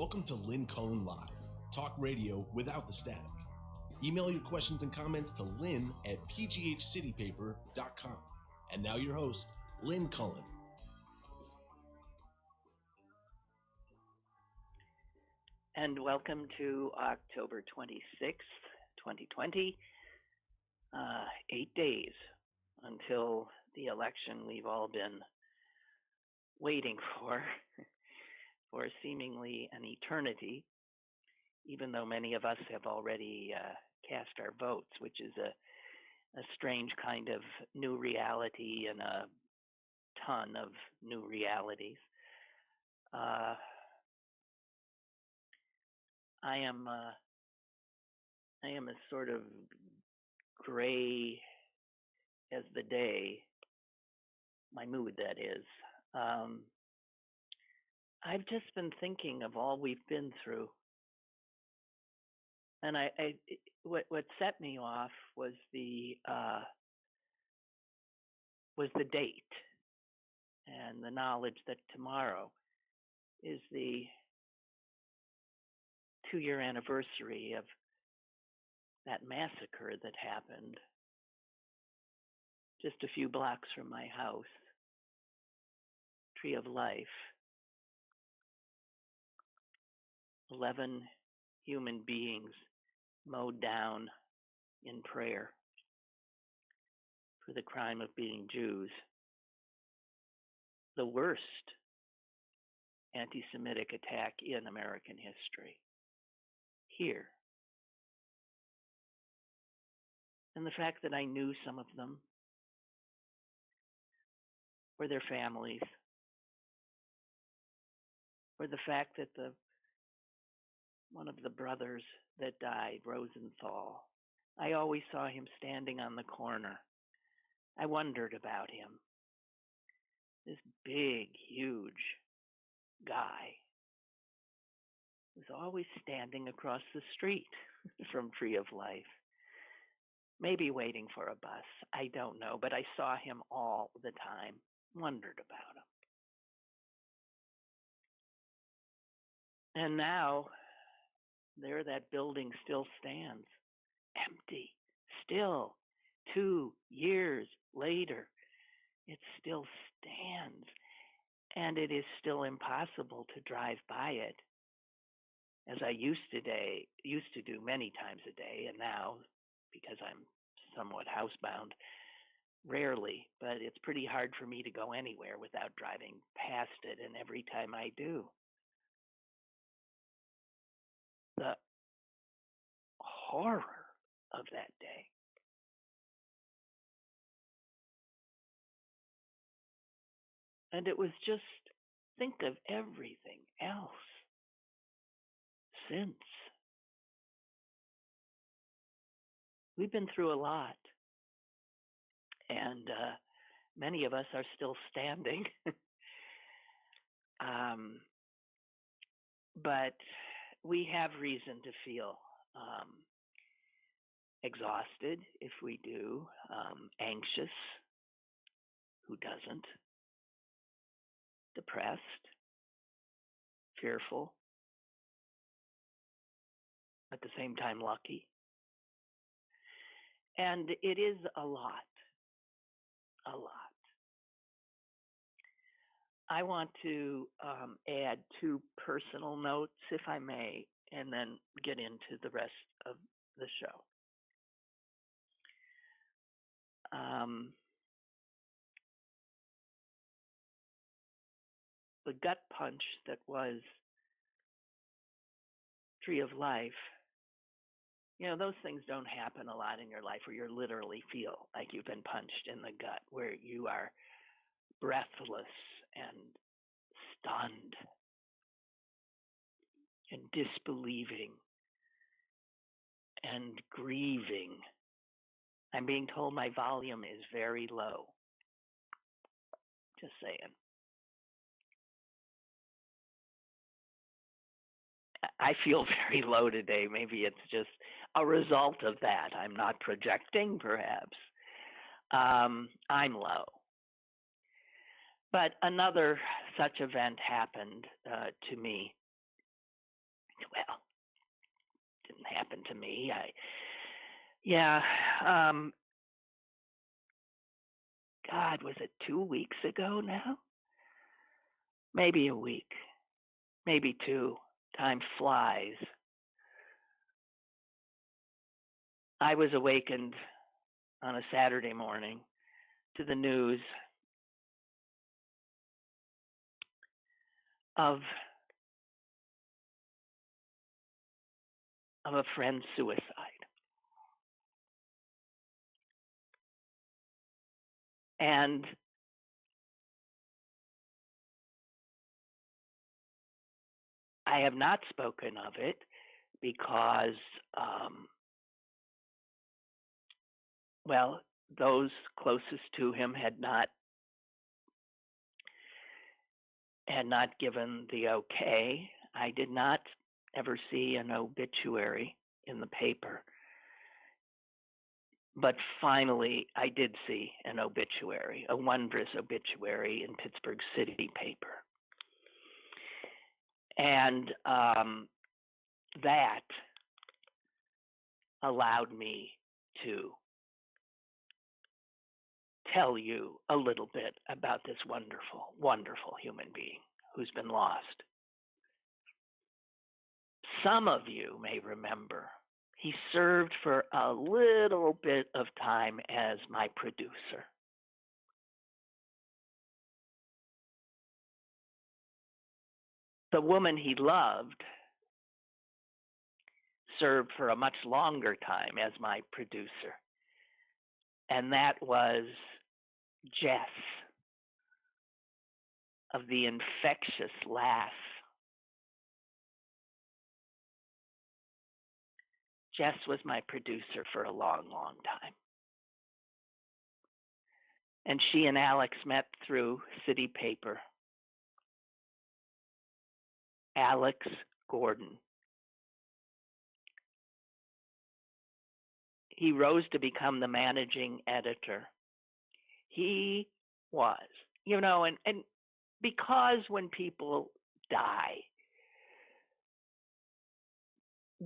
Welcome to Lynn Cullen Live, talk radio without the static. Email your questions and comments to lynn at pghcitypaper.com. And now your host, Lynn Cullen. And welcome to October 26th, 2020. 8 days until the election we've all been waiting for seemingly an eternity, even though many of us have already cast our votes, which is a strange kind of new reality and a ton of new realities. I am as sort of gray as the day, my mood that is. I've just been thinking of all we've been through, and what set me off was the date and the knowledge that tomorrow is the 2-year anniversary of that massacre that happened just a few blocks from my house, Tree of Life. 11 human beings mowed down in prayer for the crime of being Jews. The worst anti-Semitic attack in American history. Here. And the fact that I knew some of them, or their families, or the fact that one of the brothers that died, Rosenthal, I always saw him standing on the corner. I wondered about him. This big, huge guy was always standing across the street from Tree of Life. Maybe waiting for a bus. I don't know, but I saw him all the time, wondered about him. And now, there that building still stands, empty, still, 2 years later, it still stands. And it is still impossible to drive by it, as I used to do many times a day, and now, because I'm somewhat housebound, rarely, but it's pretty hard for me to go anywhere without driving past it, and every time I do, the horror of that day. And it was just, think of everything else since. We've been through a lot, and many of us are still standing. But we have reason to feel exhausted if we do, anxious, who doesn't, depressed, fearful, at the same time lucky. And it is a lot. I want to add 2 personal notes, if I may, and then get into the rest of the show. The gut punch that was Tree of Life, those things don't happen a lot in your life where you literally feel like you've been punched in the gut, where you are breathless and stunned and disbelieving and grieving. I'm being told my volume is very low. Just saying. I feel very low today. Maybe it's just a result of that. I'm not projecting, perhaps. I'm low. But another such event happened to me Well, didn't happen to me. Yeah, um, God, was it 2 weeks ago now? Maybe a week, maybe two. Time flies. I was awakened on a Saturday morning to the news of a friend's suicide. And I have not spoken of it because, well, those closest to him had not given the okay. I did not ever see an obituary in the paper. But finally, I did see an obituary, a wondrous obituary in Pittsburgh City Paper. And that allowed me to tell you a little bit about this wonderful, wonderful human being who's been lost. Some of you may remember he served for a little bit of time as my producer. The woman he loved served for a much longer time as my producer, and that was Jess of the infectious laugh. Jess was my producer for a long, long time. And she and Alex met through City Paper. Alex Gordon. He rose to become the managing editor. He was, and because when people die,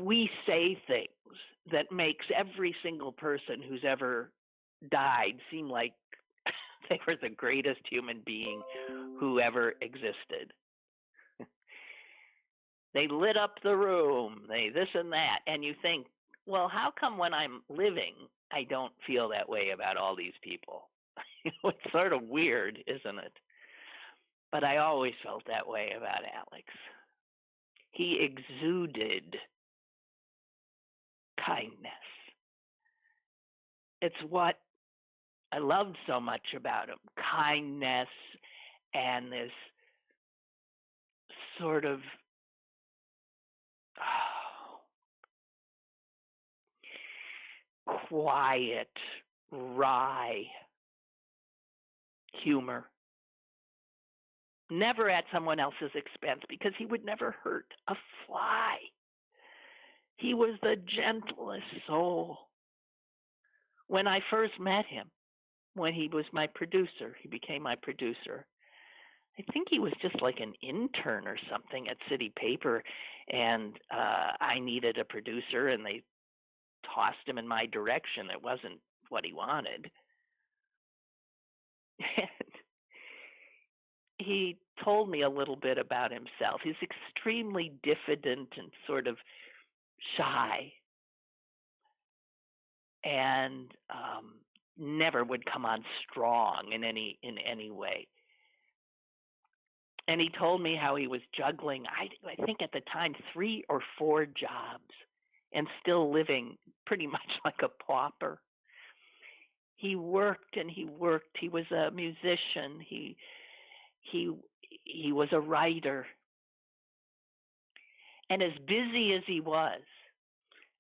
we say things that makes every single person who's ever died seem like they were the greatest human being who ever existed. They lit up the room, they this and that, and you think, well, how come when I'm living, I don't feel that way about all these people? It's sort of weird, isn't it? But I always felt that way about Alex. He exuded kindness. It's what I loved so much about him, kindness and this sort of quiet, wry humor. Never at someone else's expense, because he would never hurt a fly. He was the gentlest soul. When I first met him, when he was my producer, he became my producer. I think he was just like an intern or something at City Paper, and I needed a producer, and they tossed him in my direction. It wasn't what he wanted. And he told me a little bit about himself. He's extremely diffident and sort of shy, and never would come on strong in any way. And he told me how he was juggling, I think at the time, 3 or 4 jobs, and still living pretty much like a pauper. He worked and he worked. He was a musician. He was a writer. And as busy as he was,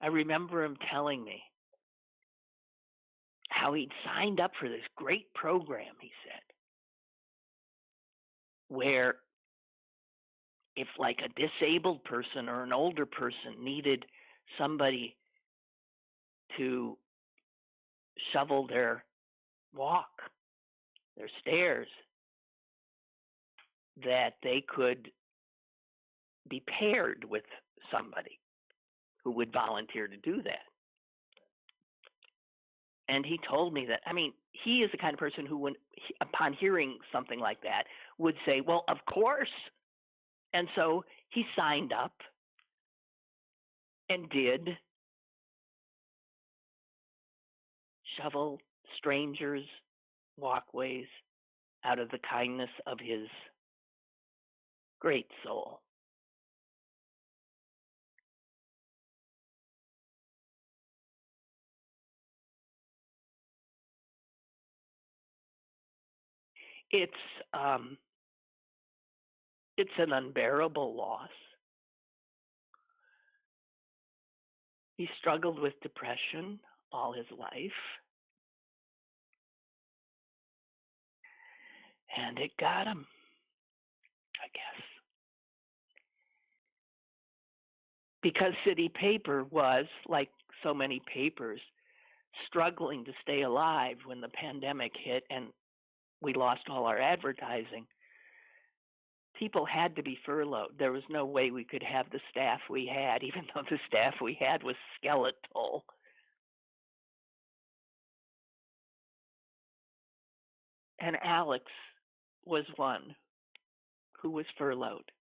I remember him telling me how he'd signed up for this great program, he said, where if like a disabled person or an older person needed somebody to shovel their walk, their stairs, that they could be paired with somebody who would volunteer to do that. And he told me that, I mean, he is the kind of person who, upon hearing something like that, would say, well, of course. And so he signed up and did shovel strangers' walkways out of the kindness of his great soul. It's an unbearable loss. He struggled with depression all his life. And it got him, I guess. Because City Paper was, like so many papers, struggling to stay alive when the pandemic hit and we lost all our advertising. People had to be furloughed. There was no way we could have the staff we had, even though the staff we had was skeletal. And Alex was one who was furloughed.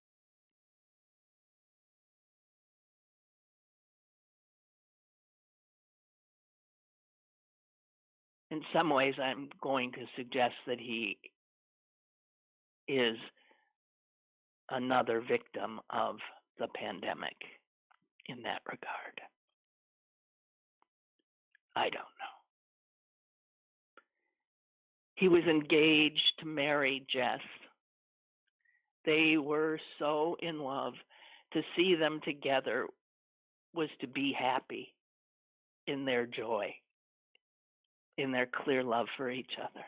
In some ways, I'm going to suggest that he is another victim of the pandemic in that regard. I don't know. He was engaged to marry Jess. They were so in love. To see them together was to be happy in their joy, in their clear love for each other.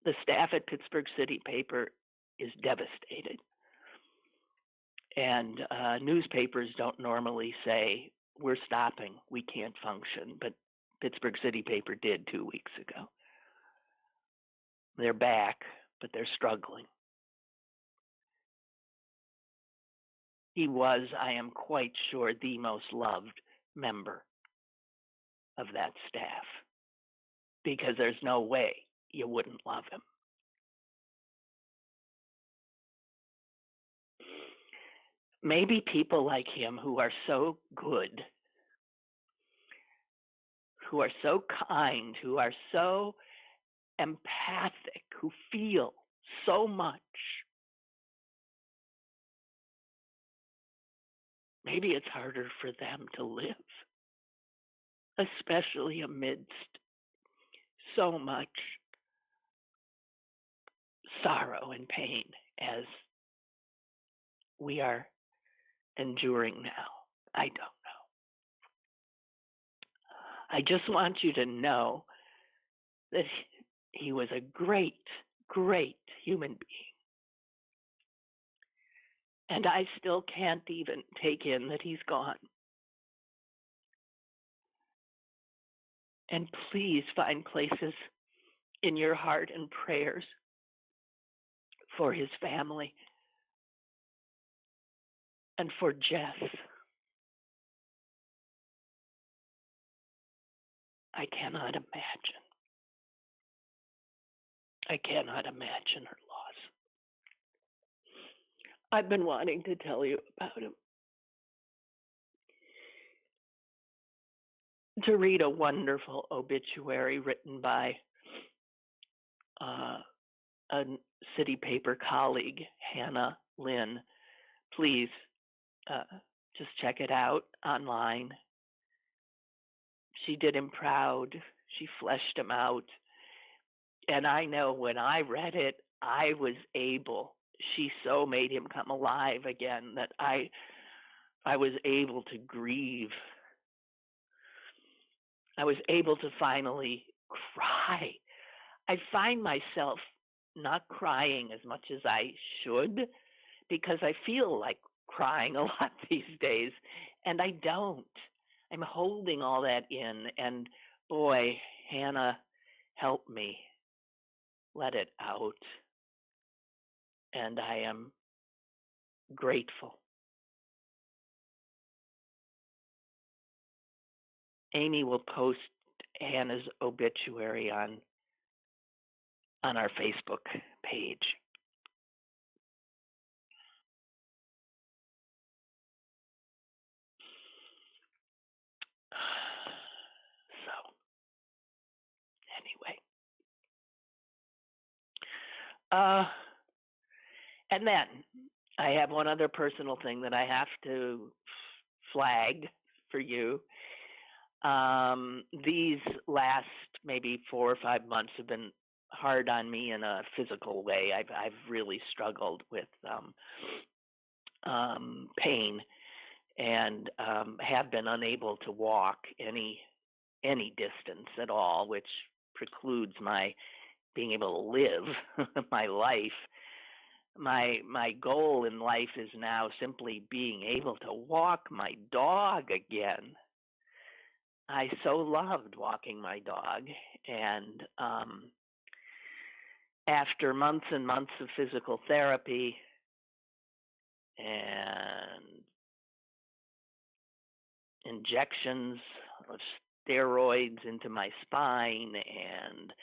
The staff at Pittsburgh City Paper is devastated. And newspapers don't normally say, we're stopping, we can't function. But Pittsburgh City Paper did 2 weeks ago. They're back, but they're struggling. He was, I am quite sure, the most loved member of that staff, because there's no way you wouldn't love him. Maybe people like him who are so good, who are so kind, who are so empathic, who feel so much, maybe it's harder for them to live, especially amidst so much sorrow and pain as we are enduring now. I don't know. I just want you to know that he was a great, great human being. And I still can't even take in that he's gone. And please find places in your heart and prayers for his family and for Jess. I cannot imagine. I cannot imagine her loss. I've been wanting to tell you about him. To read a wonderful obituary written by a City Paper colleague, Hannah Lynn. Please just check it out online. She did him proud. She fleshed him out. And I know when I read it, I was able, she so made him come alive again that I was able to grieve. I was able to finally cry. I find myself not crying as much as I should because I feel like crying a lot these days, and I don't. I'm holding all that in, and boy, Hannah helped me let it out, and I am grateful. Amy will post Hannah's obituary on our Facebook page. So, anyway. And then I have one other personal thing that I have to flag for you. These last maybe 4 or 5 months have been hard on me in a physical way. I've really struggled with pain and have been unable to walk any distance at all, which precludes my being able to live my life. My goal in life is now simply being able to walk my dog again. I so loved walking my dog, and after months and months of physical therapy and injections of steroids into my spine and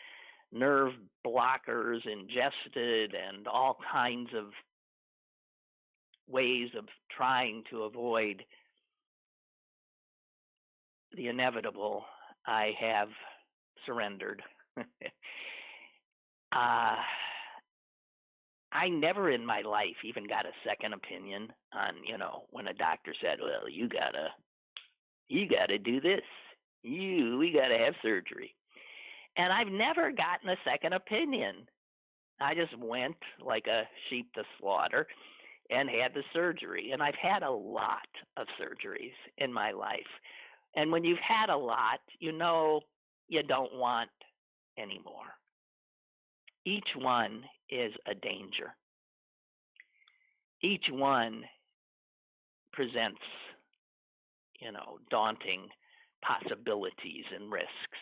nerve blockers ingested and all kinds of ways of trying to avoid the inevitable, I have surrendered. I never in my life even got a second opinion on, when a doctor said, well, you gotta do this. We gotta have surgery. And I've never gotten a second opinion. I just went like a sheep to slaughter and had the surgery. And I've had a lot of surgeries in my life. And when you've had a lot, you don't want any more. Each one is a danger. Each one presents, daunting possibilities and risks.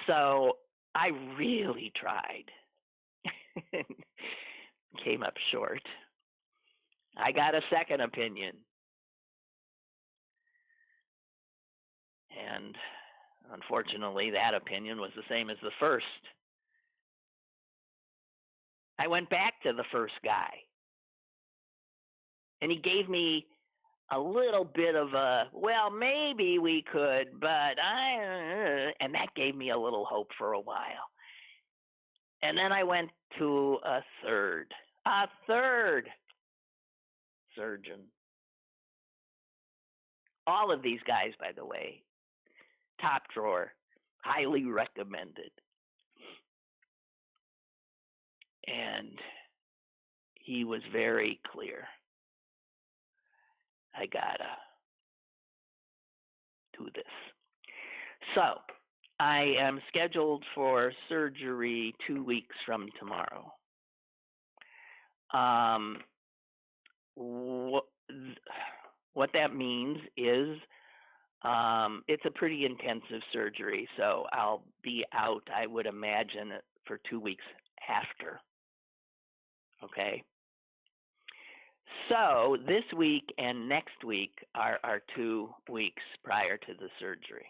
So I really tried. Came up short. I got a second opinion. And unfortunately, that opinion was the same as the first. I went back to the first guy. And he gave me a little bit of a, well, maybe we could, but and that gave me a little hope for a while. And then I went to a third surgeon. All of these guys, by the way, top drawer, highly recommended. And he was very clear. I gotta do this. So I am scheduled for surgery 2 weeks from tomorrow. What that means is it's a pretty intensive surgery, so I'll be out, I would imagine, for 2 weeks after. Okay? So this week and next week are 2 weeks prior to the surgery.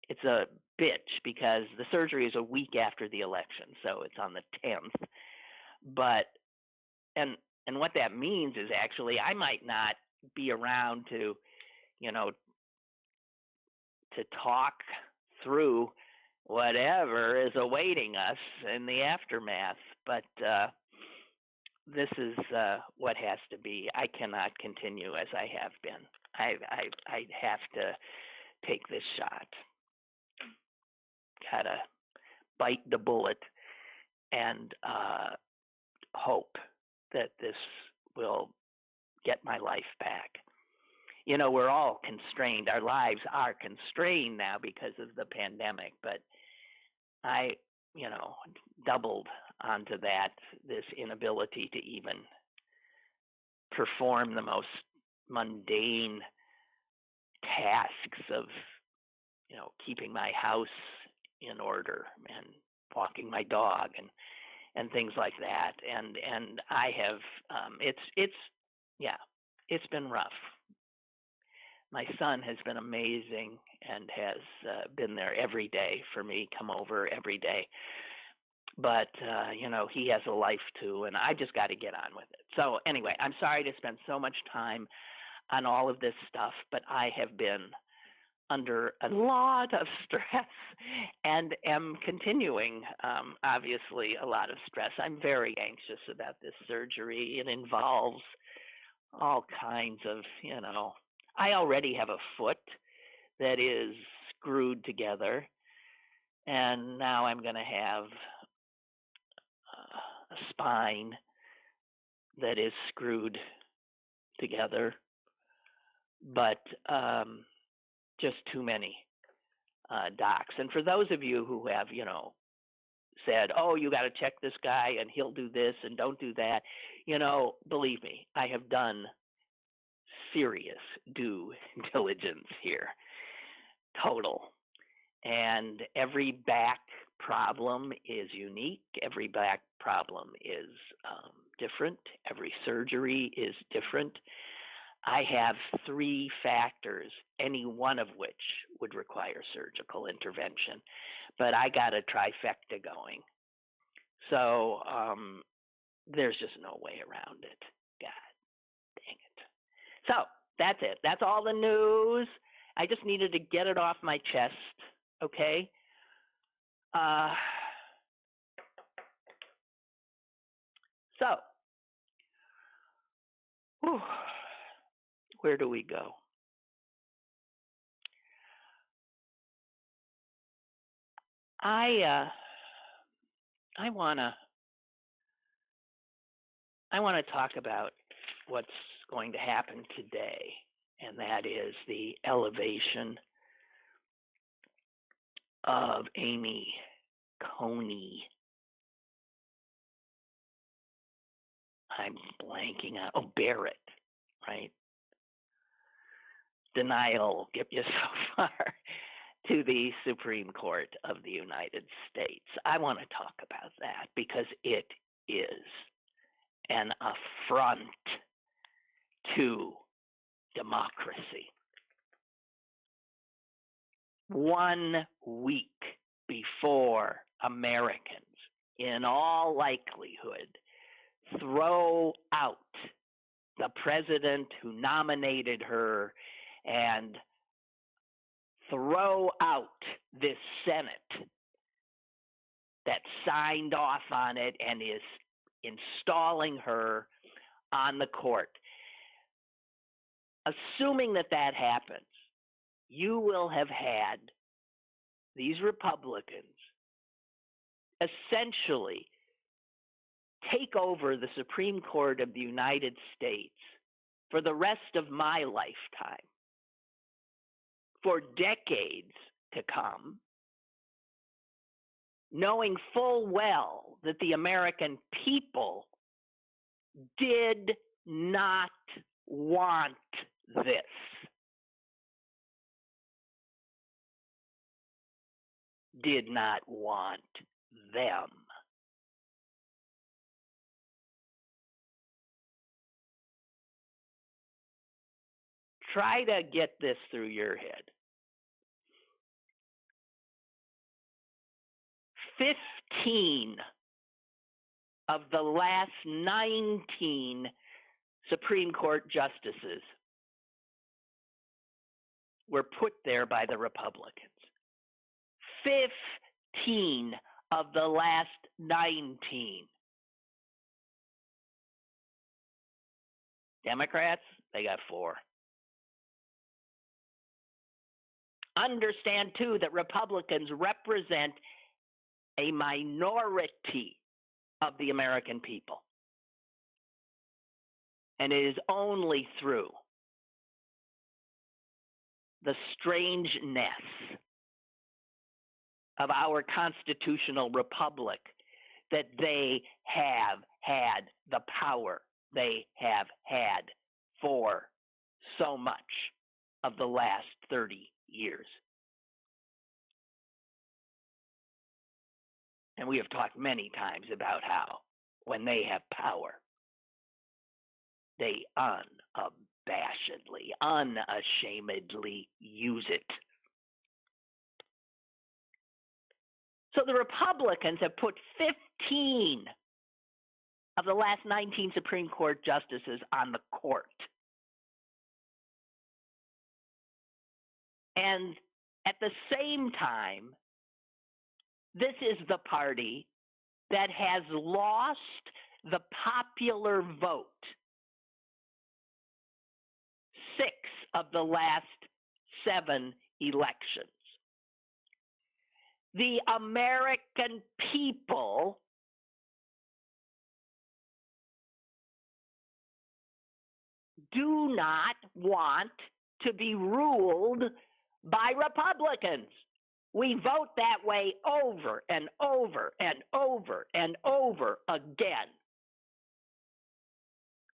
It's a bitch because the surgery is a week after the election, so it's on the 10th. But and what that means is actually I might not be around to, to talk through whatever is awaiting us in the aftermath. But this is what has to be. I cannot continue as I have been. I have to take this shot. Gotta bite the bullet and hope that this will get my life back. We're all constrained. Our lives are constrained now because of the pandemic, but I, doubled onto that, this inability to even perform the most mundane tasks of, keeping my house in order and walking my dog and things like that. And I have, it's been rough. My son has been amazing and has been there every day for me, come over every day. But, he has a life too, and I just got to get on with it. So anyway, I'm sorry to spend so much time on all of this stuff, but I have been under a lot of stress and am continuing, obviously, a lot of stress. I'm very anxious about this surgery. It involves all kinds of, I already have a foot that is screwed together, and now I'm going to have a spine that is screwed together, but just too many docs. And for those of you who have, said, oh, you got to check this guy and he'll do this and don't do that, believe me, I have done serious due diligence here, total. And every back problem is unique. Every back problem is different. Every surgery is different. I have 3 factors, any one of which would require surgical intervention, but I got a trifecta going. So there's just no way around it. God dang it. So that's it. That's all the news. I just needed to get it off my chest, okay? Where do we go? I wanna talk about what's going to happen today, and that is the elevation of Amy Coney. I'm blanking on Barrett, right? Denial will get you so far to the Supreme Court of the United States. I want to talk about that because it is an affront to democracy. 1 week before Americans, in all likelihood, throw out the president who nominated her and throw out this Senate that signed off on it and is installing her on the court. Assuming that happens, you will have had these Republicans essentially take over the Supreme Court of the United States for the rest of my lifetime, for decades to come, knowing full well that the American people did not want this. Did not want them. Try to get this through your head. 15 of the last 19 Supreme Court justices were put there by the Republicans. 15 of the last 19. Democrats, they got 4. Understand, too, that Republicans represent a minority of the American people. And it is only through the strangeness of our constitutional republic that they have had the power they have had for so much. of the last 30 years. And we have talked many times about how when they have power, they unashamedly use it. So the Republicans have put 15 of the last 19 Supreme Court justices on the court. And at the same time, this is the party that has lost the popular vote 6 of the last 7 elections. The American people do not want to be ruled by Republicans. We vote that way over and over and over and over again.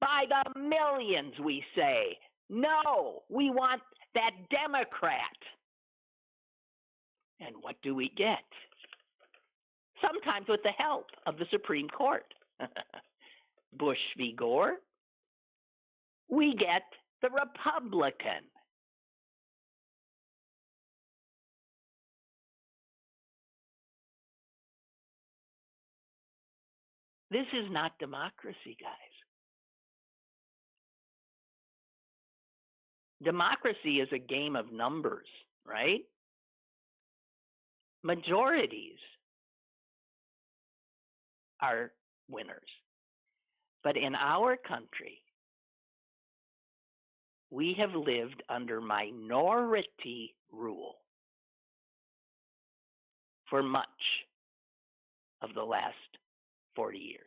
By the millions, we say, no, we want that Democrat. And what do we get? Sometimes with the help of the Supreme Court. Bush v. Gore. We get the Republican. This is not democracy, guys. Democracy is a game of numbers, right? Majorities are winners. But in our country, we have lived under minority rule for much of the last 40 years.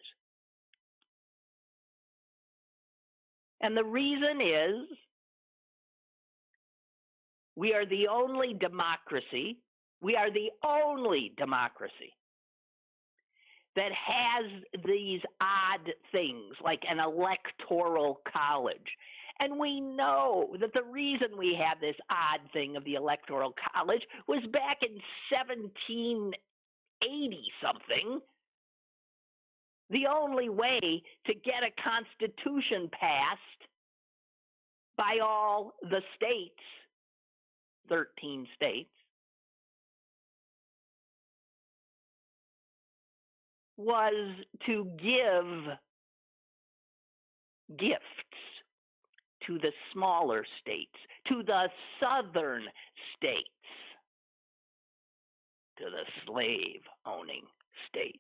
And the reason is we are the only democracy that has these odd things like an electoral college. And we know that the reason we have this odd thing of the electoral college was back in 1780-something. The only way to get a constitution passed by all the states, 13 states, was to give gifts to the smaller states, to the southern states, to the slave-owning states.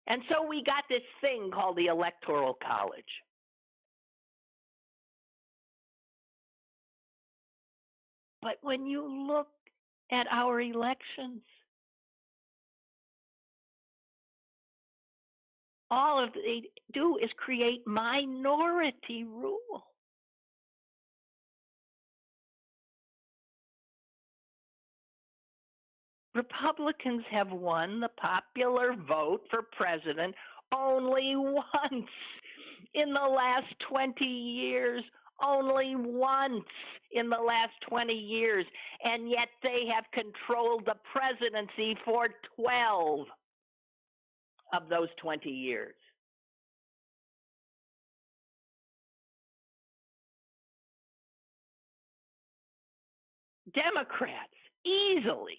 And so we got this thing called the Electoral College. But when you look at our elections, all of they do is create minority rule. Republicans have won the popular vote for president only once in the last 20 years. Only once in the last 20 years. And yet they have controlled the presidency for 12 of those 20 years. Democrats easily,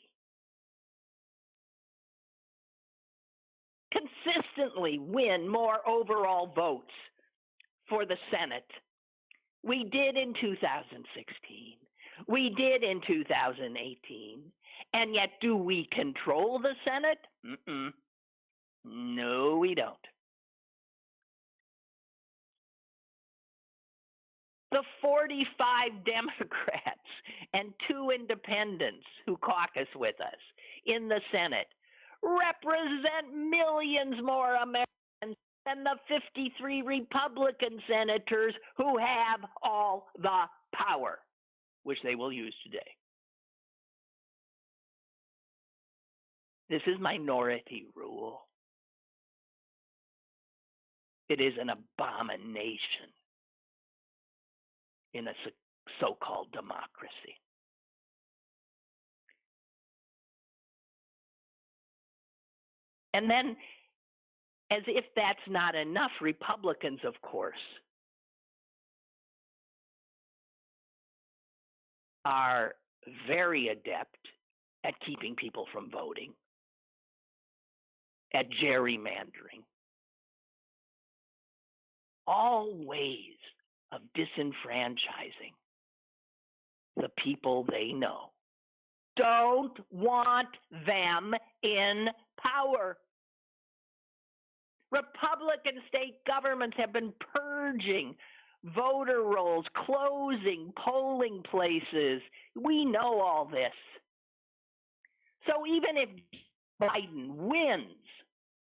consistently win more overall votes for the Senate. We did in 2016. We did in 2018. And yet, do we control the Senate? No, we don't. The 45 Democrats and 2 independents who caucus with us in the Senate represent millions more Americans than the 53 Republican senators who have all the power, which they will use today. This is minority rule. It is an abomination in a so-called democracy. And then, as if that's not enough, Republicans, of course, are very adept at keeping people from voting, at gerrymandering, all ways of disenfranchising the people they know don't want them in power. Republican state governments have been purging voter rolls, closing polling places. We know all this. So even if Biden wins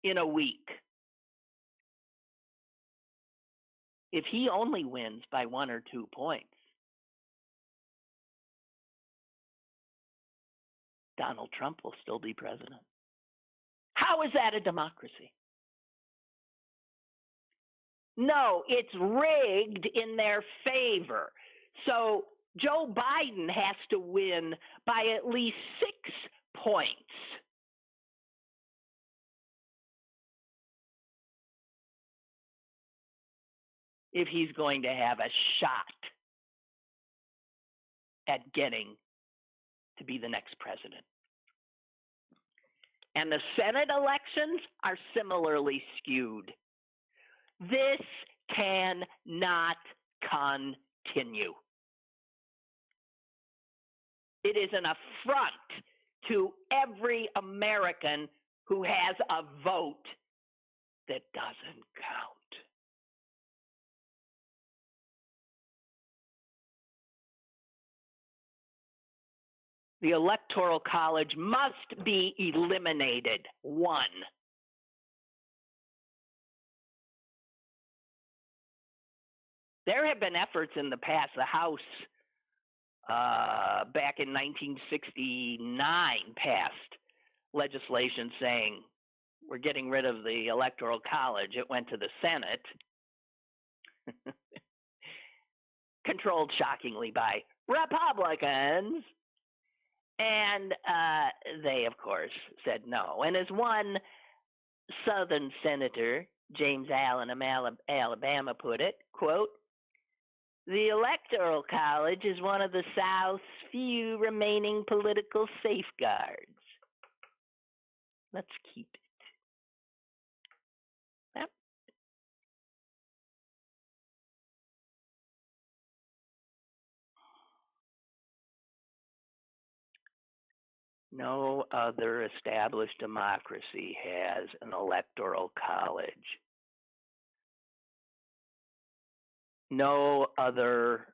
in a week, if he only wins by 1 or 2 points, Donald Trump will still be president. How is that a democracy? No, it's rigged in their favor. So Joe Biden has to win by at least 6 points. If he's going to have a shot at getting to be the next president. And the Senate elections are similarly skewed. This cannot continue. It is an affront to every American who has a vote that doesn't count. The Electoral College must be eliminated. 1. There have been efforts in the past. The House, back in 1969, passed legislation saying we're getting rid of the Electoral College. It went to the Senate, controlled shockingly by Republicans. And they, of course, said no. And as one Southern Senator, James Allen of Alabama, put it, quote, "The Electoral College is one of the South's few remaining political safeguards. Let's keep it." Yep. No other established democracy has an electoral college. No other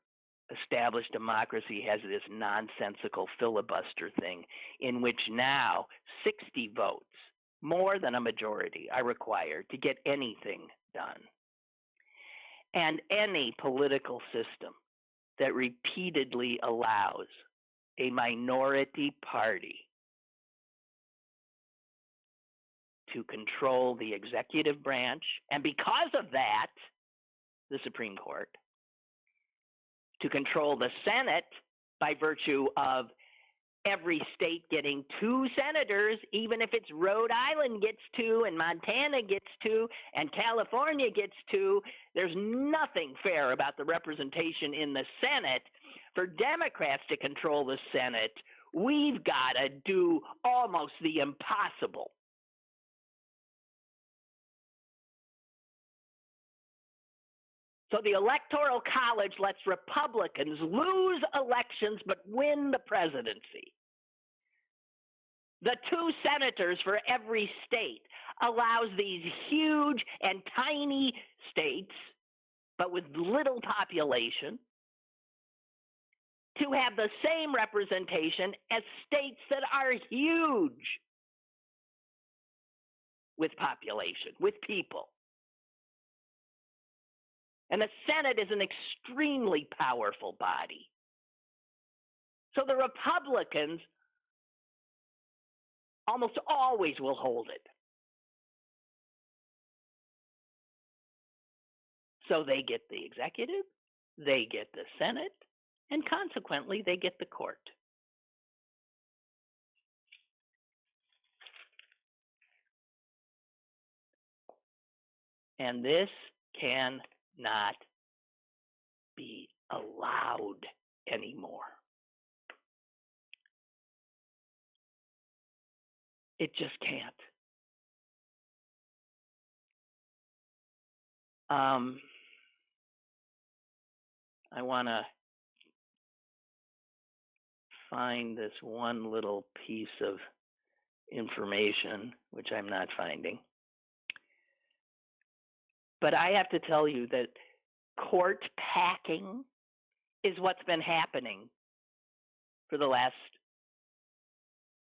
established democracy has this nonsensical filibuster thing in which now 60 votes, more than a majority, are required to get anything done. And any political system that repeatedly allows a minority party to control the executive branch, and because of that, the Supreme Court, to control the Senate by virtue of every state getting 2 senators, even if it's Rhode Island gets 2 and Montana gets 2 and California gets 2, there's nothing fair about the representation in the Senate. For Democrats to control the Senate, we've got to do almost the impossible. So the Electoral College lets Republicans lose elections but win the presidency. The 2 senators for every state allows these huge and tiny states, but with little population, to have the same representation as states that are huge with population, with people. And the Senate is an extremely powerful body. So the Republicans almost always will hold it. So they get the executive, they get the Senate, and consequently, they get the court. And this cannot be allowed anymore. It just can't. I want to find this one little piece of information, which I'm not finding. But I have to tell you that court packing is what's been happening for the last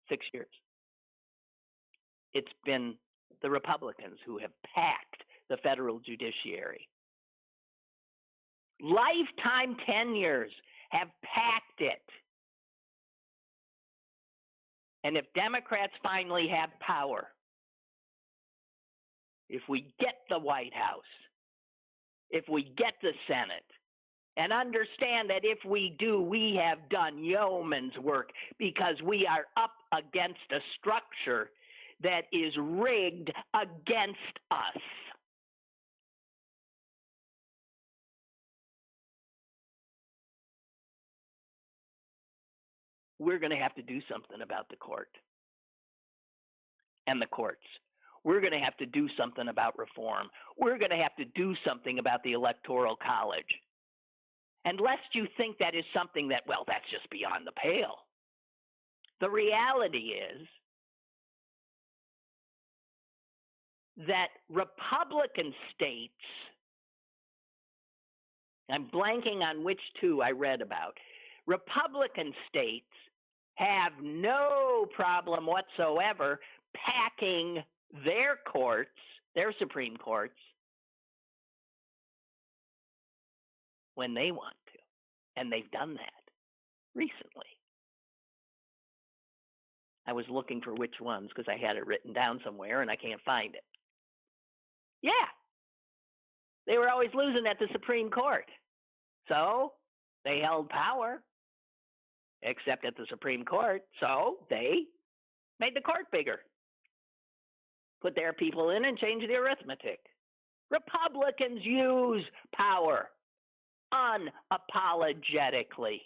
6 years. It's been the Republicans who have packed the federal judiciary. Lifetime tenures have packed it. And if Democrats finally have power, if we get the White House, if we get the Senate, and understand that if we do, we have done yeoman's work because we are up against a structure that is rigged against us. We're going to have to do something about the court and the courts. We're going to have to do something about reform. We're going to have to do something about the Electoral College. And lest you think that is something that, well, that's just beyond the pale. The reality is that Republican states, I'm blanking on which two I read about, Republican states have no problem whatsoever packing their courts, their Supreme Courts, when they want to. And they've done that recently. I was looking for which ones because I had it written down somewhere and I can't find it. Yeah. They were always losing at the Supreme Court. So they held power, except at the Supreme Court. So they made the court bigger, put their people in and changed the arithmetic. Republicans use power unapologetically.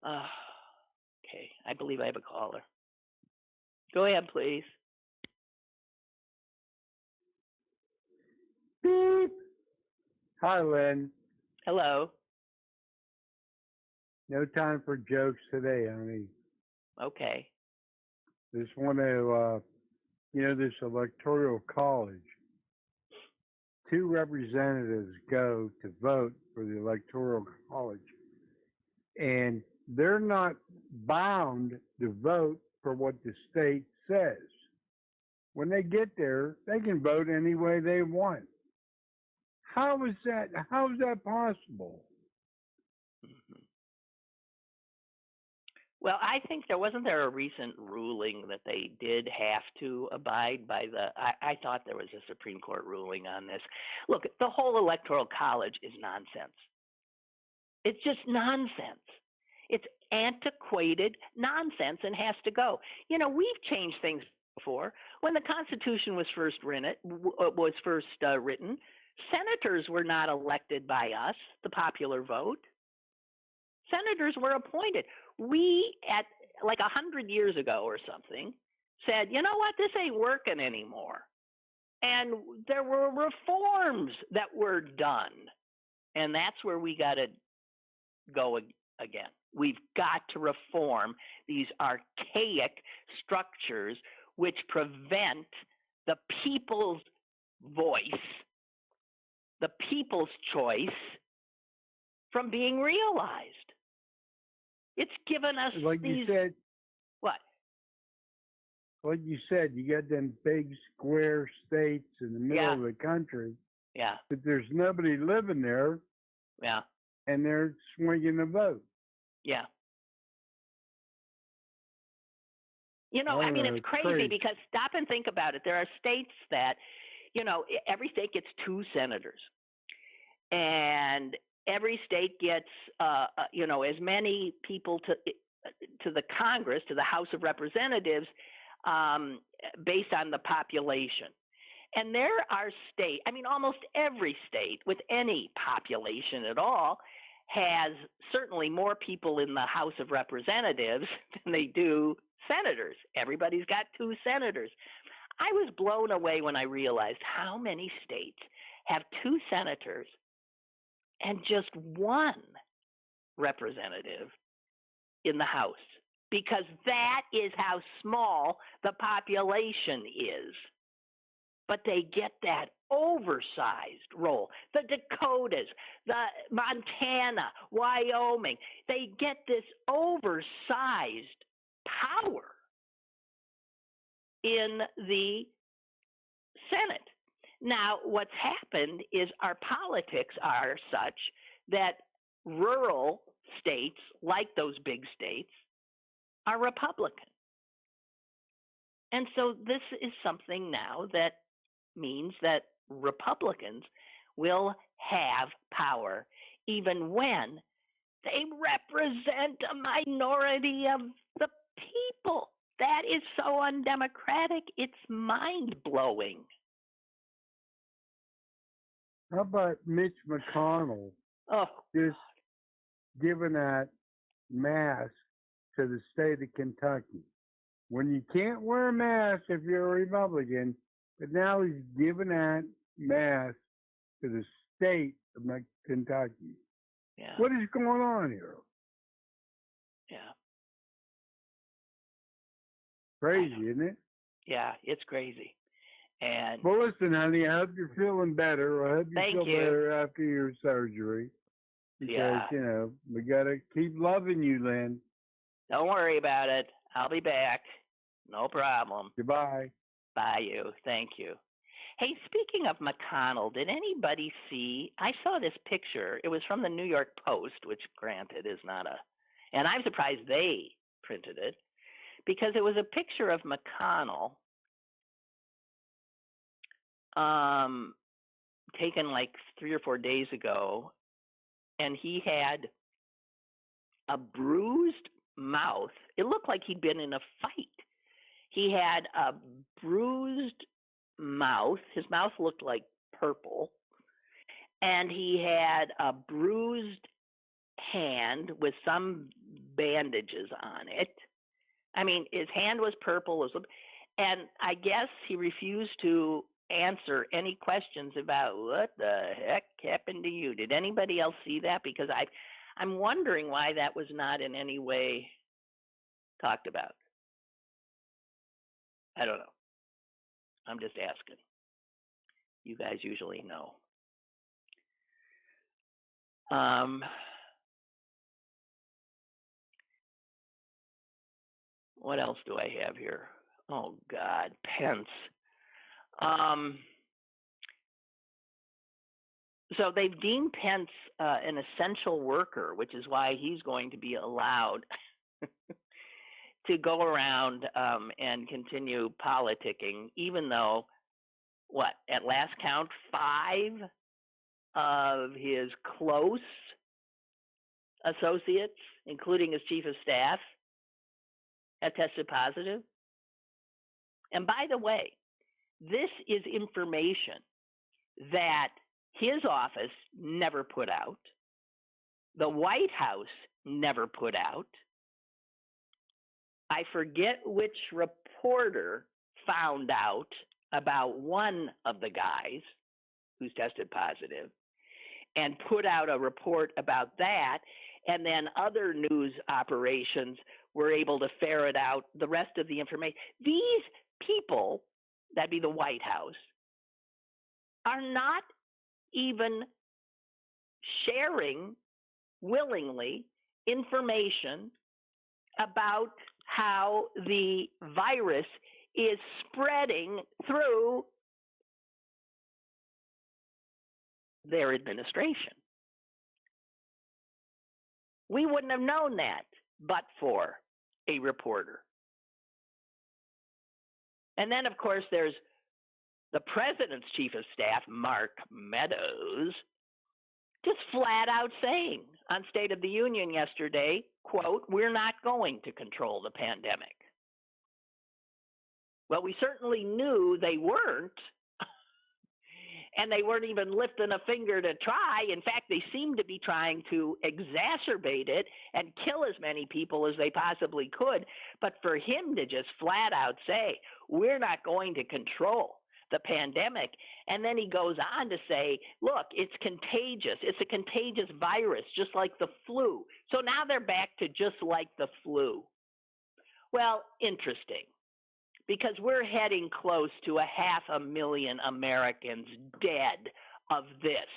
Okay, I believe I have a caller. Go ahead, please. Beep. Hi, Lynn. Hello. No time for jokes today, honey. Okay. Just want to, this electoral college. 2 representatives go to vote for the electoral college, and they're not bound to vote for what the state says. When they get there, they can vote any way they want. How is that possible? Mm-hmm. Well, I think wasn't there a recent ruling that they did have to abide by I thought there was a Supreme Court ruling on this. Look, the whole Electoral College is nonsense. It's just nonsense. It's antiquated nonsense and has to go. We've changed things before. When the Constitution was first written, senators were not elected by us, the popular vote. Senators were appointed. We, at like 100 years ago or something, said, you know what, this ain't working anymore. And there were reforms that were done. And that's where we got to go again. We've got to reform these archaic structures which prevent the people's voice, the people's choice, from being realized. It's given us like these... you said. What? Like you said, you got them big square states in the middle of the country. Yeah. But there's nobody living there. Yeah. and they're swinging the vote. Yeah. I I don't mean, know, it's it's crazy crazy. because stop and think about it. There are states that, every state gets 2 senators, and every state gets, as many people to the Congress, to the House of Representatives, based on the population. And there are states, I mean, almost every state with any population at all has certainly more people in the House of Representatives than they do senators. Everybody's got 2 senators. I was blown away when I realized how many states have 2 senators and just 1 representative in the House, because that is how small the population is. But they get that oversized role. The Dakotas, the Montana, Wyoming, they get this oversized power in the Senate. Now, what's happened is our politics are such that rural states, like those big states, are Republican. And so this is something now that means that Republicans will have power even when they represent a minority of the people. That is so undemocratic. It's mind-blowing. How about Mitch McConnell Oh, just giving that mask to the state of Kentucky? When you can't wear a mask if you're a Republican, but now he's giving that mask to the state of Kentucky. yeah. What is going on here? Yeah. Crazy, isn't it? Yeah, it's crazy. And well, listen, honey, I hope you're feeling better. I hope you Thank feel you. better after your surgery. Because, Yeah. We got to keep loving you, Lynn. Don't worry about it. I'll be back. No problem. Goodbye. Bye, you. Thank you. Hey, speaking of McConnell, did anybody see? I saw this picture. It was from the New York Post, which, granted, is not a. And I'm surprised they printed it, because it was a picture of McConnell taken like 3 or 4 days ago, and he had a bruised mouth. It looked like he'd been in a fight. He had a bruised mouth. His mouth looked like purple. And he had a bruised hand with some bandages on it. I mean, his hand was purple. And I guess he refused to answer any questions about what the heck happened to you. Did anybody else see that? Because I'm wondering why that was not in any way talked about. I don't know. I'm just asking. You guys usually know. What else do I have here? Oh, God, Pence. So they've deemed Pence an essential worker, which is why he's going to be allowed to go around and continue politicking, even though, at last count, 5 of his close associates, including his chief of staff, have tested positive. And by the way, this is information that his office never put out, the White House never put out. I forget which reporter found out about one of the guys who's tested positive and put out a report about that, and then other news operations were able to ferret out the rest of the information. These people, that'd be the White House, are not even sharing willingly information about how the virus is spreading through their administration. We wouldn't have known that but for a reporter. And then, of course, there's the president's chief of staff, Mark Meadows, just flat out saying on State of the Union yesterday, quote, "We're not going to control the pandemic." Well, we certainly knew they weren't, and they weren't even lifting a finger to try. In fact, they seemed to be trying to exacerbate it and kill as many people as they possibly could. But for him to just flat out say, "We're not going to control the pandemic," and then he goes on to say, look, it's contagious. It's a contagious virus, just like the flu. So now they're back to just like the flu. Well, interesting, because we're heading close to 500,000 Americans dead of this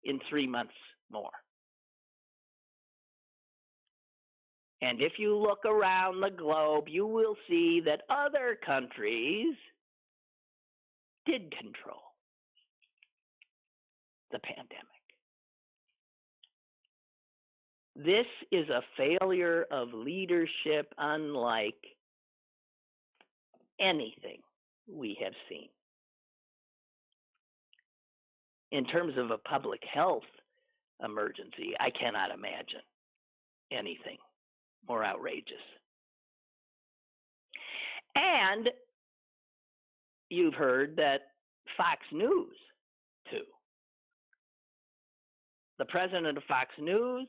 in 3 months more. And if you look around the globe, you will see that other countries did control the pandemic. This is a failure of leadership unlike anything we have seen. In terms of a public health emergency, I cannot imagine anything more outrageous. And you've heard that Fox News, too. The president of Fox News,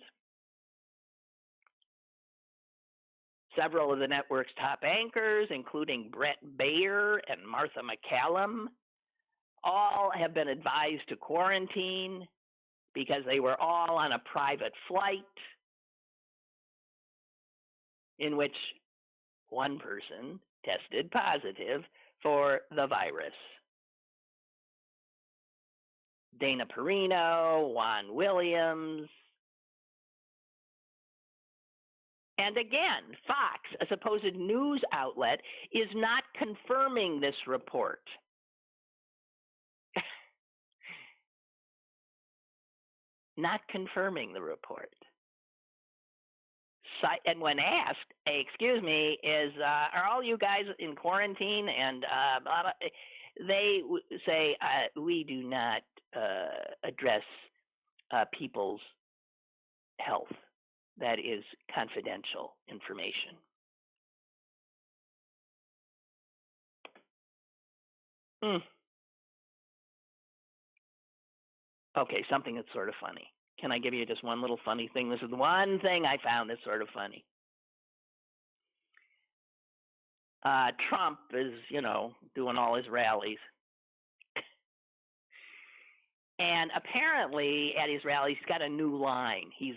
several of the network's top anchors, including Brett Baer and Martha McCallum, all have been advised to quarantine because they were all on a private flight in which one person tested positive for the virus. Dana Perino, Juan Williams. And again, Fox, a supposed news outlet, is not confirming this report. Not confirming the report. And when asked, hey, excuse me, are all you guys in quarantine? And they say, we do not address people's health. That is confidential information. Okay, something that's sort of funny. Can I give you just one little funny thing? This is the one thing I found that's sort of funny. Trump is, doing all his rallies. And apparently at his rallies, he's got a new line. He's,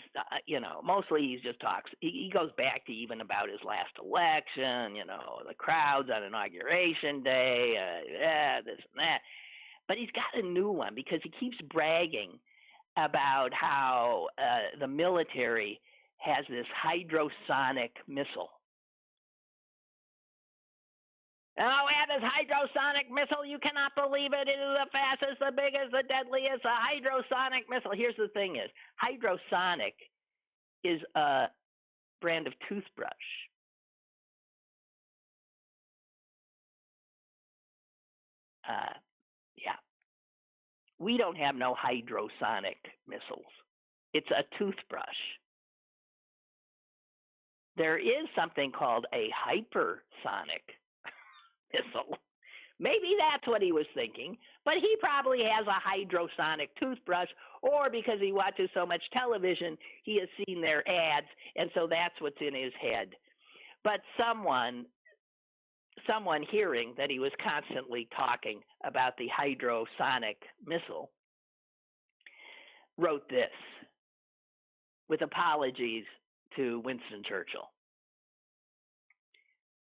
mostly he just talks. He goes back to even about his last election, the crowds on Inauguration Day, this and that. But he's got a new one because he keeps bragging about how the military has this hydrosonic missile. Oh, we have this hydrosonic missile. You cannot believe it. It is the fastest, the biggest, the deadliest, a hydrosonic missile. Here's the thing is, hydrosonic is a brand of toothbrush. Yeah. We don't have no hydrosonic missiles. It's a toothbrush. There is something called a hypersonic missile. Maybe that's what he was thinking, but he probably has a hydrosonic toothbrush, or because he watches so much television, he has seen their ads, and so that's what's in his head. But someone hearing that he was constantly talking about the hydrosonic missile wrote this with apologies to Winston Churchill.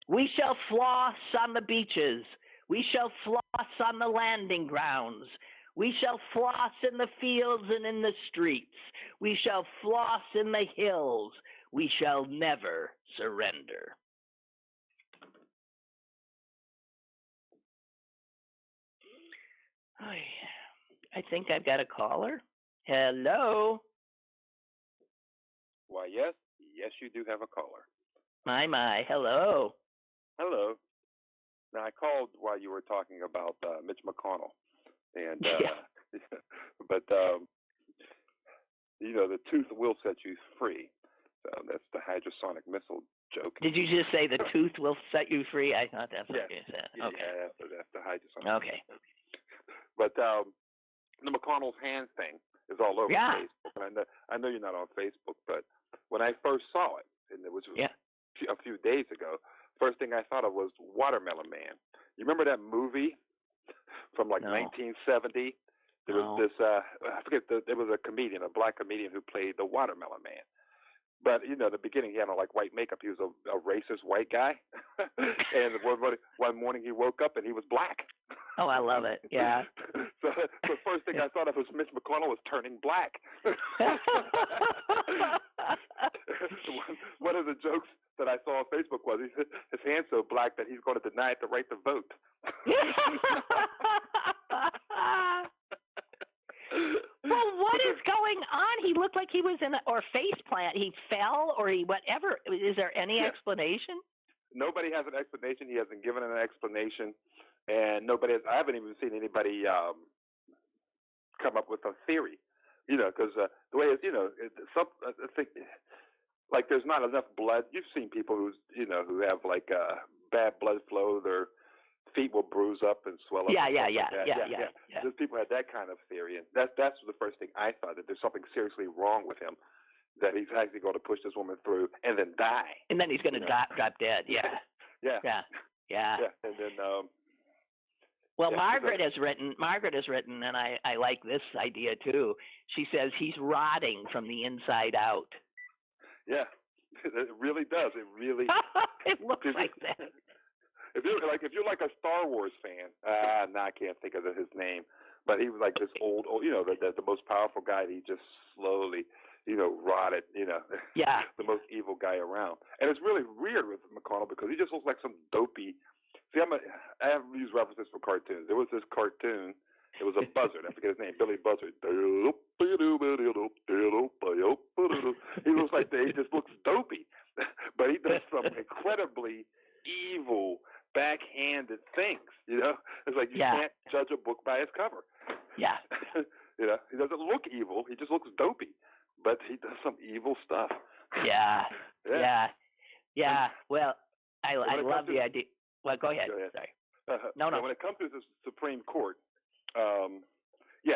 We shall floss on the beaches. We shall floss on the landing grounds. We shall floss in the fields and in the streets. We shall floss in the hills. We shall never surrender. I think I've got a caller. Hello. Why, yes, you do have a caller. My, hello. Hello. Now, I called while you were talking about Mitch McConnell, and but the tooth will set you free. So that's the hypersonic missile joke. Did you just say the tooth will set you free? I thought that's what you said. Okay. Yeah, that's the hypersonic. Okay. But the McConnell's hands thing is all over Facebook. And I know you're not on Facebook, but when I first saw it, and it was a few days ago, first thing I thought of was Watermelon Man. You remember that movie from 1970? There was this, I forget, there was a comedian, a black comedian who played the Watermelon Man. But, in the beginning, he had white makeup. He was a racist white guy. And one morning he woke up and he was black. Oh, I love it. Yeah. So the first thing I thought of was Mitch McConnell was turning black. One of the jokes that I saw on Facebook was his hand's so black that he's going to deny it the right to vote. Well, what is going on? He looked like he was or face plant. He fell or whatever. Is there any explanation? Nobody has an explanation. He hasn't given an explanation. And I haven't even seen anybody come up with a theory, because the way it's, I think, there's not enough blood. You've seen people who have bad blood flow. Their feet will bruise up and swell up. Yeah. Those people had that kind of theory, and that's the first thing I thought, that there's something seriously wrong with him, that he's actually going to push this woman through and then die. And then he's going to drop dead. Yeah. Yeah. And then. Well, Margaret has written, and I like this idea too. She says he's rotting from the inside out. Yeah, it really does. It really. It looks like that. If you're like a Star Wars fan, I can't think of his name, but he was like this old, the most powerful guy. He just slowly, rotted, Yeah. The most evil guy around. And it's really weird with McConnell because he just looks like some dopey. See, I have used references for cartoons. There was this cartoon. It was a buzzard. I forget his name. Billy Buzzard. He looks like he just looks dopey, but he does some incredibly evil, backhanded things. It's like you can't judge a book by its cover. Yeah. He doesn't look evil. He just looks dopey, but he does some evil stuff. Yeah. Well, I love the idea. Well, go ahead. Sorry. No. When it comes to the Supreme Court,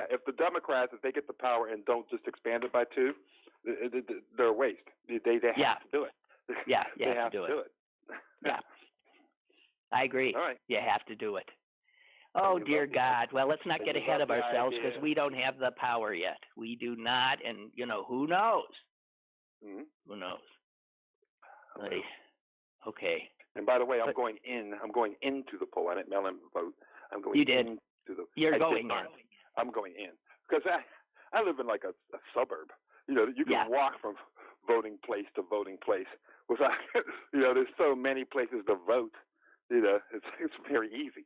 if the Democrats, if they get the power and don't just expand it by 2, they're a waste. They have to do it. Yeah, they have to do it. Yeah. I agree. All right. You have to do it. Oh, dear God. Well, let's not get ahead of ourselves because we don't have the power yet. We do not, and, who knows? Mm-hmm. Who knows? Okay. And by the way, I'm going into the poll. I didn't mail in vote. I'm going. You did. Into the. You're going in. I'm going in because I live in like a suburb. You can walk from voting place to voting place without. There's so many places to vote. It's very easy.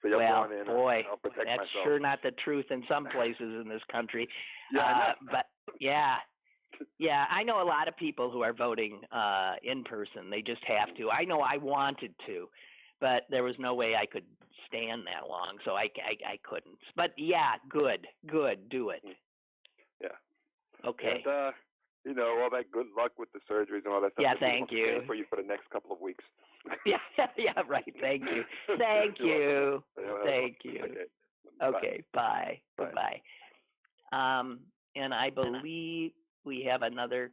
So well, going in, boy, I'll protect that's myself. sure not the truth in some places in this country. But I know a lot of people who are voting in person. They just have to. I know I wanted to, but there was no way I could stand that long, so I couldn't. But good, do it. Yeah. Okay. And all that good luck with the surgeries and all that stuff. Yeah, thank you. For you for the next couple of weeks. Yeah, right. Thank you. Thank you. Thank you. Okay. Bye. Bye. And I believe we have another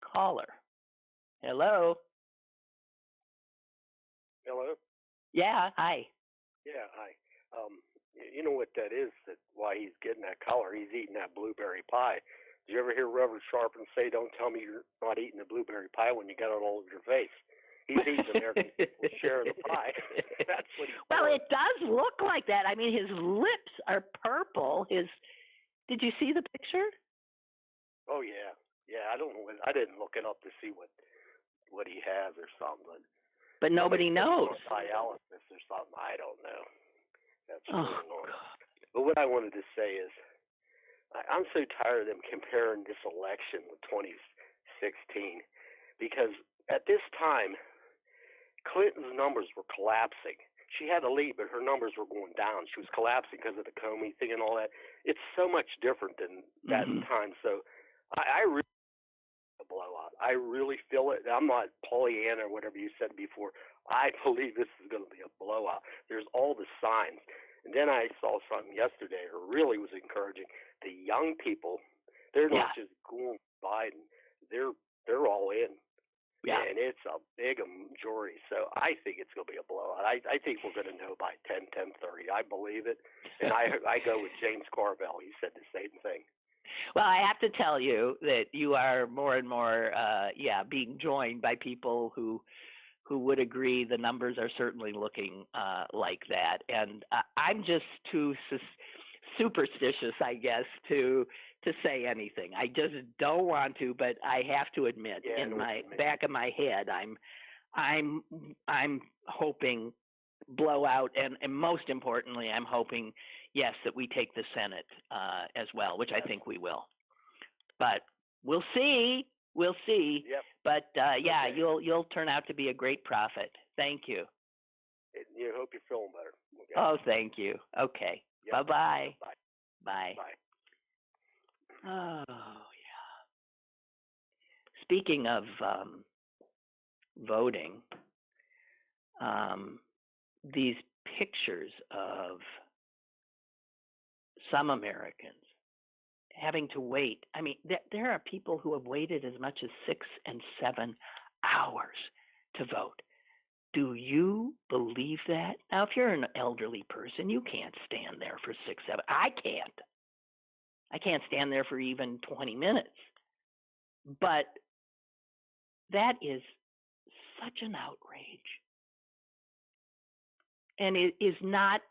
caller. Hello. Hello. Yeah. Hi. Yeah. Hi. You know what that is? That why he's getting that collar? He's eating that blueberry pie. Did you ever hear Reverend Sharpton say, "Don't tell me you're not eating the blueberry pie when you got it all over your face"? He's eating American people's share of the pie. That's what he's doing. It does look like that. I mean, his lips are purple. Did you see the picture? Oh yeah. I don't know. I didn't look it up to see what he has or something. But nobody knows. Dialysis or something. I don't know. That's going on. But what I wanted to say is, I'm so tired of them comparing this election with 16, because at this time, Clinton's numbers were collapsing. She had a lead, but her numbers were going down. She was collapsing because of the Comey thing and all that. It's so much different than that time. So I really a blowout. I really feel it. I'm not Pollyanna or whatever you said before. I believe this is going to be a blowout. There's all the signs. And then I saw something yesterday that really was encouraging. The young people, they're not just going Biden. They're all in. Yeah. And it's a big majority. So I think it's going to be a blowout. I think we're going to know by 10:30. I believe it. And I go with James Carville. He said the same thing. Well, I have to tell you that you are more and more, being joined by people who would agree the numbers are certainly looking like that. And I'm just too superstitious, I guess, to say anything. I just don't want to, but I have to admit, in my back of my head, I'm hoping blowout, and most importantly, I'm hoping, yes, that we take the Senate as well, which I think we will. But we'll see. We'll see. Yep. But you'll turn out to be a great prophet. Thank you. You hope you're feeling better. Okay. Oh, thank you. Okay. Yep. Bye-bye. Bye. Bye. Bye. Oh, yeah. Speaking of voting, these pictures of some Americans having to wait. I mean, there are people who have waited as much as 6 and 7 hours to vote. Do you believe that? Now, if you're an elderly person, you can't stand there for 6, 7. I can't. I can't stand there for even 20 minutes. But that is such an outrage. And it is not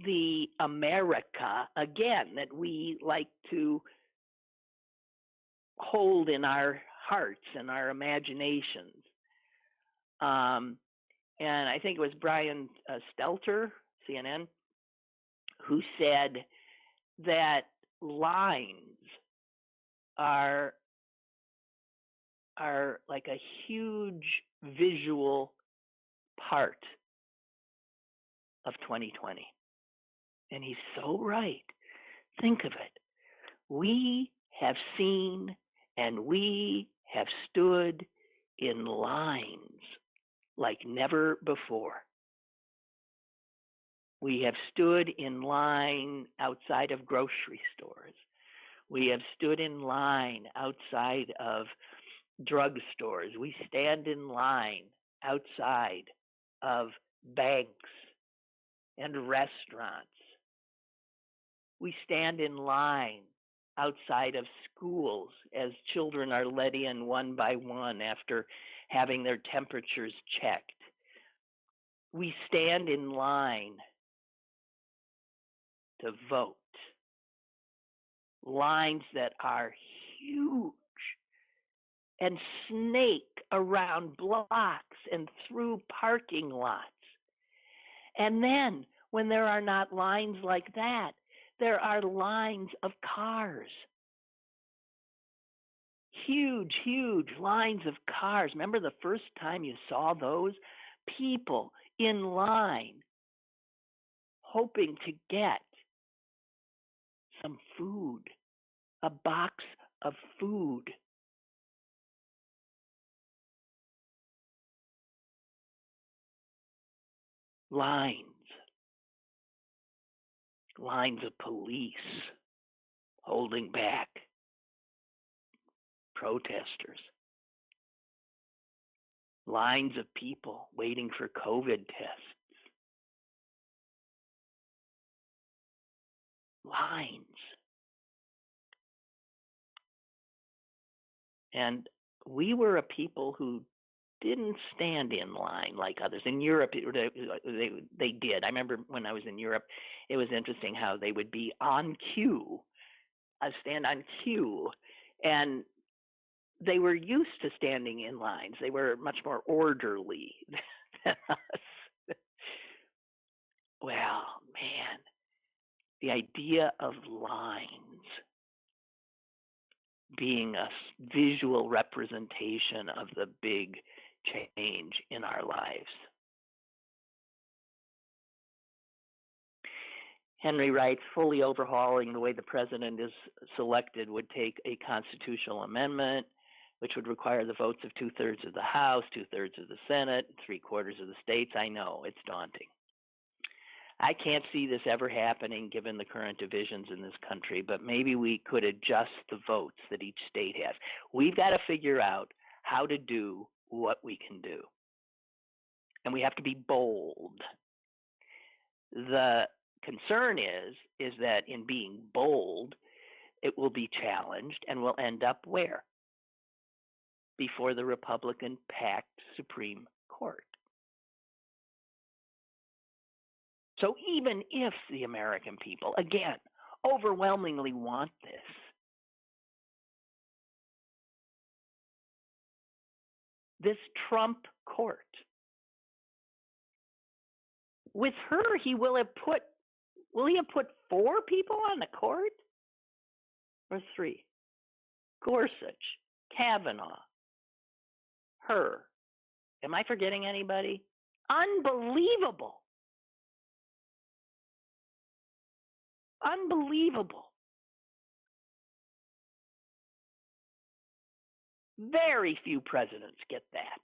the America, again, that we like to hold in our hearts and our imaginations. And I think it was Brian Stelter, CNN, who said that lines are like a huge visual part of 2020. And he's so right. Think of it. We have seen and we have stood in lines like never before. We have stood in line outside of grocery stores. We have stood in line outside of drugstores. We stand in line outside of banks and restaurants. We stand in line outside of schools as children are let in one by one after having their temperatures checked. We stand in line to vote. Lines that are huge and snake around blocks and through parking lots. And then when there are not lines like that, there are lines of cars. Huge, huge lines of cars. Remember the first time you saw those? People in line hoping to get some food, a box of food. Lines of police holding back protesters. Lines of people waiting for COVID tests. Lines. And we were a people who didn't stand in line like others. In Europe, they did. I remember when I was in Europe, it was interesting how they would be on cue, stand on cue, and they were used to standing in lines. They were much more orderly than us. Well, man, the idea of lines being a visual representation of the big change in our lives. Henry writes, fully overhauling the way the president is selected would take a constitutional amendment, which would require the votes of 2/3 of the House, 2/3 of the Senate, 3/4 of the states. I know, it's daunting. I can't see this ever happening given the current divisions in this country, but maybe we could adjust the votes that each state has. We've got to figure out how to do what we can do. And we have to be bold. The concern is that in being bold, it will be challenged and will end up where? Before the Republican-packed Supreme Court. So even if the American people, again, overwhelmingly want this, this Trump court, with her, will he have put 4 people on the court? Or 3? Gorsuch, Kavanaugh, her. Am I forgetting anybody? Unbelievable. Unbelievable. Very few presidents get that.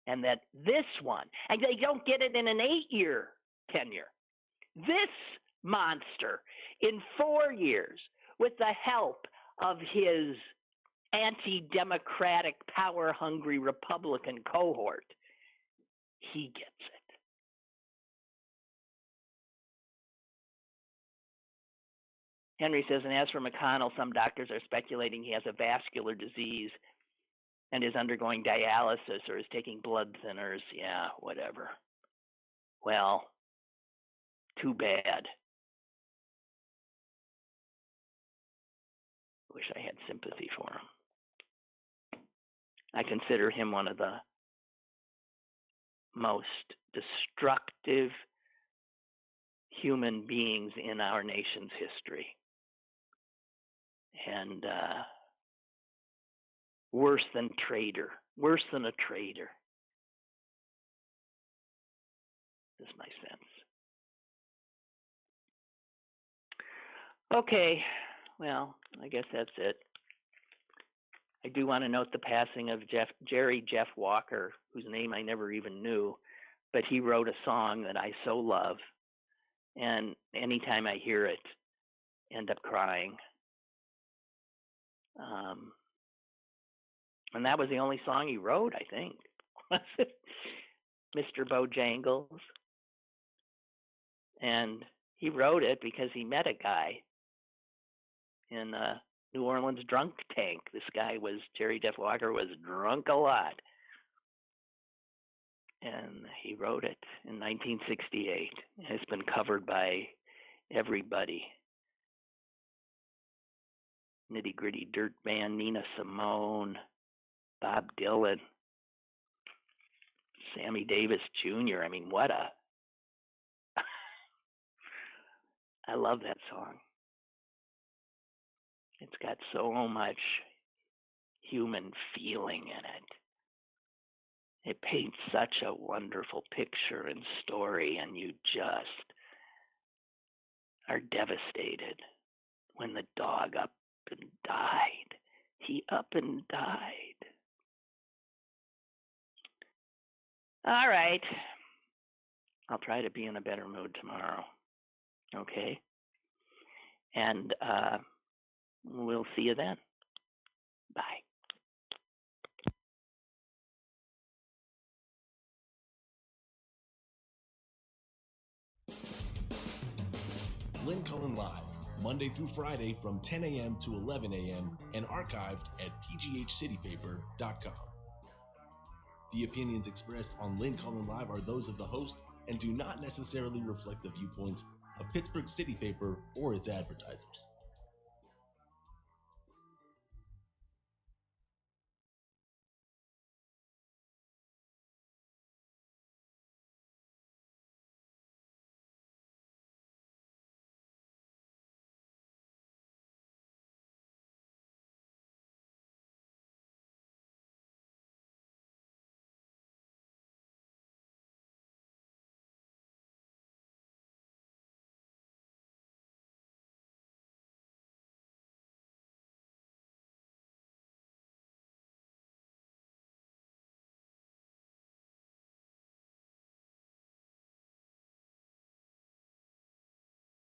And that this one, and they don't get it in an 8-year tenure. This monster, in 4 years, with the help of his anti-democratic, power-hungry Republican cohort, he gets it. Henry says, and as for McConnell, some doctors are speculating he has a vascular disease and is undergoing dialysis or is taking blood thinners. Yeah, whatever. Well, too bad. Wish I had sympathy for him. I consider him one of the most destructive human beings in our nation's history. And worse than traitor, worse than a traitor, is my sense. Okay, well, I guess that's it. I do want to note the passing of Jerry Jeff Walker, whose name I never even knew, but he wrote a song that I so love, and anytime I hear it, end up crying. And that was the only song he wrote, I think. Mr. Bojangles. And he wrote it because he met a guy in a New Orleans drunk tank. This guy Jerry Jeff Walker was drunk a lot. And he wrote it in 1968. It's been covered by everybody. Nitty Gritty Dirt Band, Nina Simone, Bob Dylan, Sammy Davis Jr. I mean, what a... I love that song. It's got so much human feeling in it. It paints such a wonderful picture and story, and you just are devastated when the dog up and died. He up and died. All right. I'll try to be in a better mood tomorrow. Okay? And we'll see you then. Bye. Lynn Cullen Live, Monday through Friday from 10 a.m. to 11 a.m. and archived at pghcitypaper.com. The opinions expressed on Lynn Cullen Live are those of the host and do not necessarily reflect the viewpoints of Pittsburgh City Paper or its advertisers.